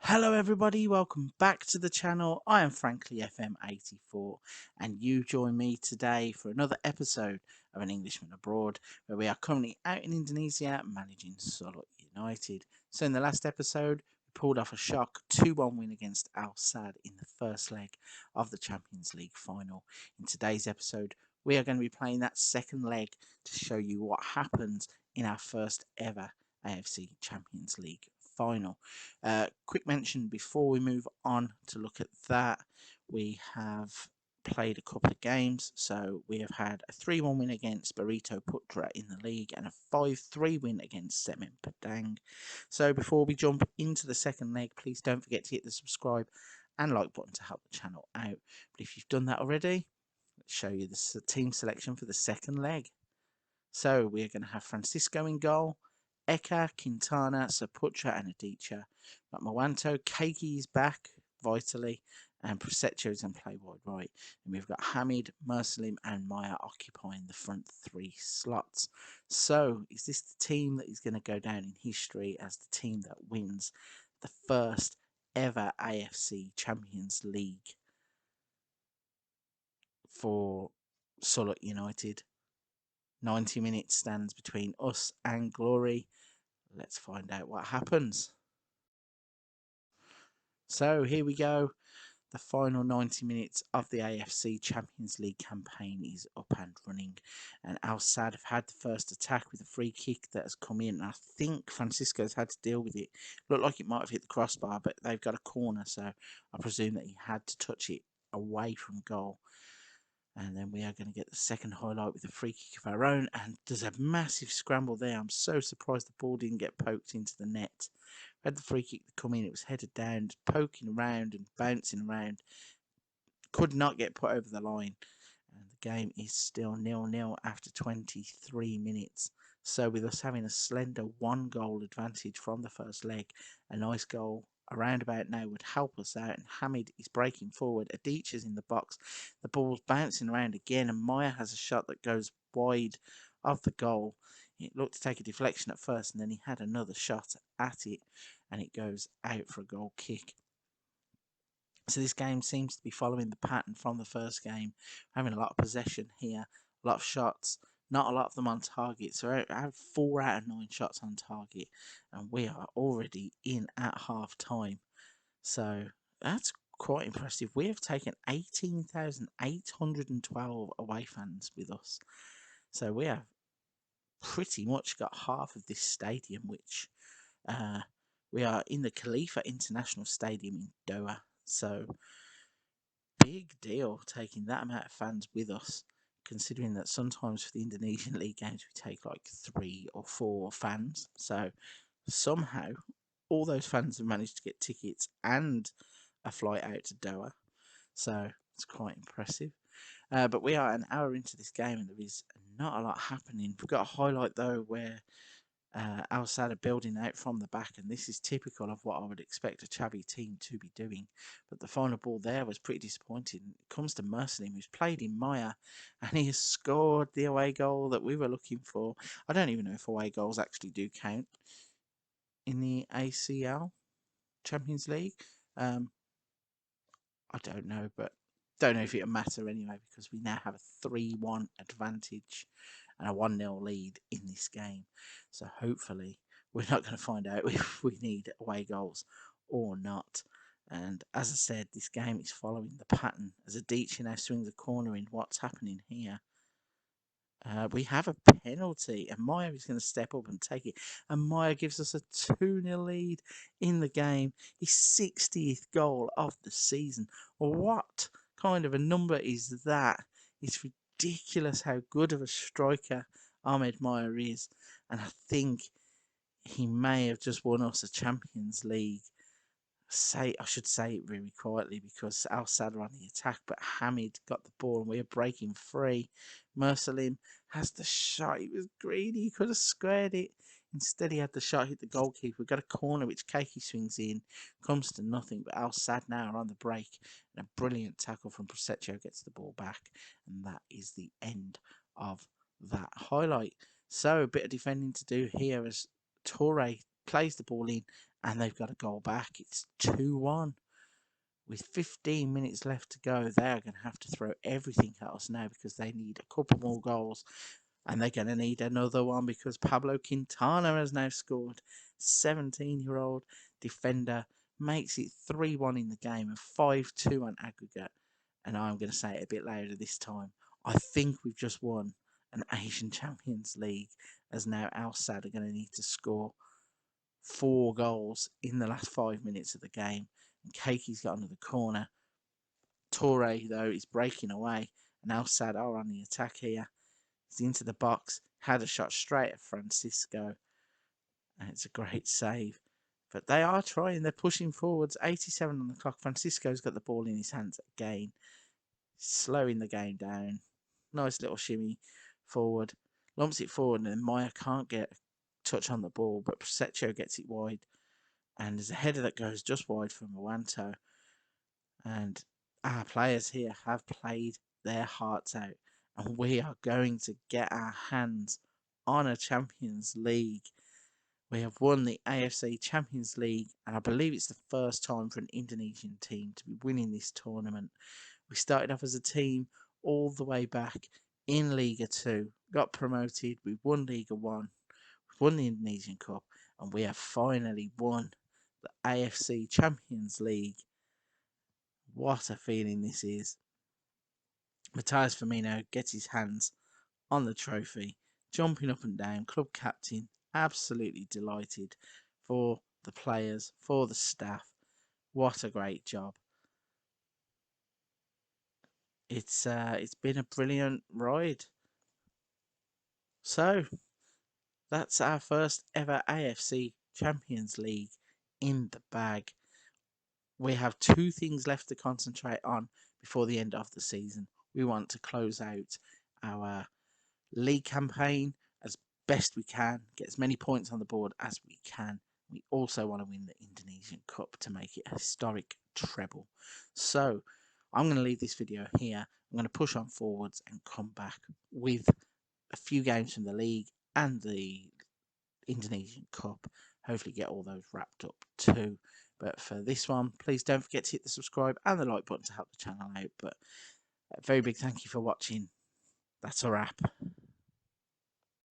Hello everybody, welcome back to the channel. I am frankly FM84 and you join me today for another episode of An Englishman Abroad, where we are currently out in Indonesia managing Sulut United. So in the last episode we pulled off a shock 2-1 win against Al Sadd in the first leg of the Champions League final. In today's episode we are going to be playing that second leg to show you what happens in our first ever AFC Champions League final. Quick mention before we move on to look at that, we have played a couple of games. So we have had a 3-1 win against Barito Putra in the league and a 5-3 win against Semen Padang. So before we jump into the second leg, please don't forget to hit the subscribe and like button to help the channel out. But if you've done that already, let's show you the team selection for the second leg. So we are going to have Francisco in goal, Eka, Quintana, Saputra and Adicha. But Mwanto, Keiki is back vitally, and Prosecco is in play wide right. And we've got Hamid, Mersalim and Maya occupying the front three slots. So is this the team that is going to go down in history as the team that wins the first ever AFC Champions League for Sulut United? 90 minutes stands between us and glory. Let's find out what happens. So here we go. The final 90 minutes of the AFC Champions League campaign is up and running. And Al Sadd have had the first attack with a free kick that has come in. And I think Francisco's had to deal with it. Looked like it might have hit the crossbar, but they've got a corner. So I presume that he had to touch it away from goal. And then we are going to get the second highlight with a free kick of our own. And there's a massive scramble there. I'm so surprised the ball didn't get poked into the net. We had the free kick to come in. It was headed down, poking around and bouncing around. Could not get put over the line. And the game is still 0-0 after 23 minutes. So with us having a slender 1-goal advantage from the first leg, a nice goal around about now would help us out. And Hamid is breaking forward. Adich's is in the box. The ball's bouncing around again, and Maya has a shot that goes wide of the goal. It looked to take a deflection at first, and then he had another shot at it, and it goes out for a goal kick. So this game seems to be following the pattern from the first game, having a lot of possession here, a lot of shots, not a lot of them on target. So I have 4 out of 9 shots on target, and we are already in at half time. So that's quite impressive. We have taken 18,812 away fans with us. So we have pretty much got half of this stadium, which we are in the Khalifa International Stadium in Doha. So big deal taking that amount of fans with us, considering that sometimes for the Indonesian league games we take like 3 or 4 fans. So somehow all those fans have managed to get tickets and a flight out to Doha. So it's quite impressive. But we are an hour into this game and there is not a lot happening. We've got a highlight though where Al Sadd are building out from the back, and this is typical of what I would expect a Xavi team to be doing. But the final ball there was pretty disappointing. It comes to Mersalim, who's played in Maya, and he has scored the away goal that we were looking for. I don't even know if away goals actually do count in the ACL Champions League. I don't know, but don't know if it'll matter anyway, because we now have a 3-1 advantage and a 1-0 lead in this game. So hopefully we're not going to find out if we need away goals or not. And as I said, this game is following the pattern as Adichie now swings a corner in. What's happening here? We have a penalty, and Maya is going to step up and take it. And Maya gives us a 2-0 lead in the game. His 60th goal of the season. What kind of a number is that? It's ridiculous how good of a striker Ahmed Maya is. And I think he may have just won us a Champions League. I should say it very quietly because Al Sadd are on the attack, but Hamid got the ball and we are breaking free. Mersalim has the shot. He was greedy. He could have squared it. Instead, he had the shot hit the goalkeeper. We got a corner which Keiki swings in, comes to nothing. But Al Sadd now are on the break, and a brilliant tackle from Prosecco gets the ball back, and that is the end of that highlight. So a bit of defending to do here as Torre plays the ball in, and they've got a goal back. It's 2-1. With 15 minutes left to go, they are going to have to throw everything at us now because they need a couple more goals. And they're going to need another one because Pablo Quintana has now scored. 17-year-old defender makes it 3-1 in the game and 5-2 on aggregate. And I'm going to say it a bit later this time. I think we've just won an Asian Champions League, as now Al Sadd are going to need to score 4 goals in the last 5 minutes of the game. And Keki's got under the corner. Torre, though, is breaking away. And Al Sadd are on the attack here. He's into the box. Had a shot straight at Francisco. And it's a great save. But they are trying. They're pushing forwards. 87 on the clock. Francisco's got the ball in his hands again. Slowing the game down. Nice little shimmy forward. Lumps it forward. And then Maya can't get a touch on the ball. But Prosecco gets it wide. And there's a header that goes just wide from Moanto. And our players here have played their hearts out. And we are going to get our hands on a Champions League. We have won the AFC Champions League, and I believe it's the first time for an Indonesian team to be winning this tournament. We started off as a team all the way back in Liga 2, got promoted, we won Liga 1, we won the Indonesian Cup, and we have finally won the AFC Champions League. What a feeling this is. Matthias Firmino gets his hands on the trophy, jumping up and down, club captain, absolutely delighted for the players, for the staff. What a great job. It's been a brilliant ride. So that's our first ever AFC Champions League in the bag. We have 2 things left to concentrate on before the end of the season. We want to close out our league campaign as best we can, get as many points on the board as we can. We also want to win the Indonesian Cup to make it a historic treble. So I'm going to leave this video here. I'm going to push on forwards and come back with a few games from the league and the Indonesian Cup. Hopefully get all those wrapped up too. But for this one, please don't forget to hit the subscribe and the like button to help the channel out. But a very big thank you for watching. That's a wrap.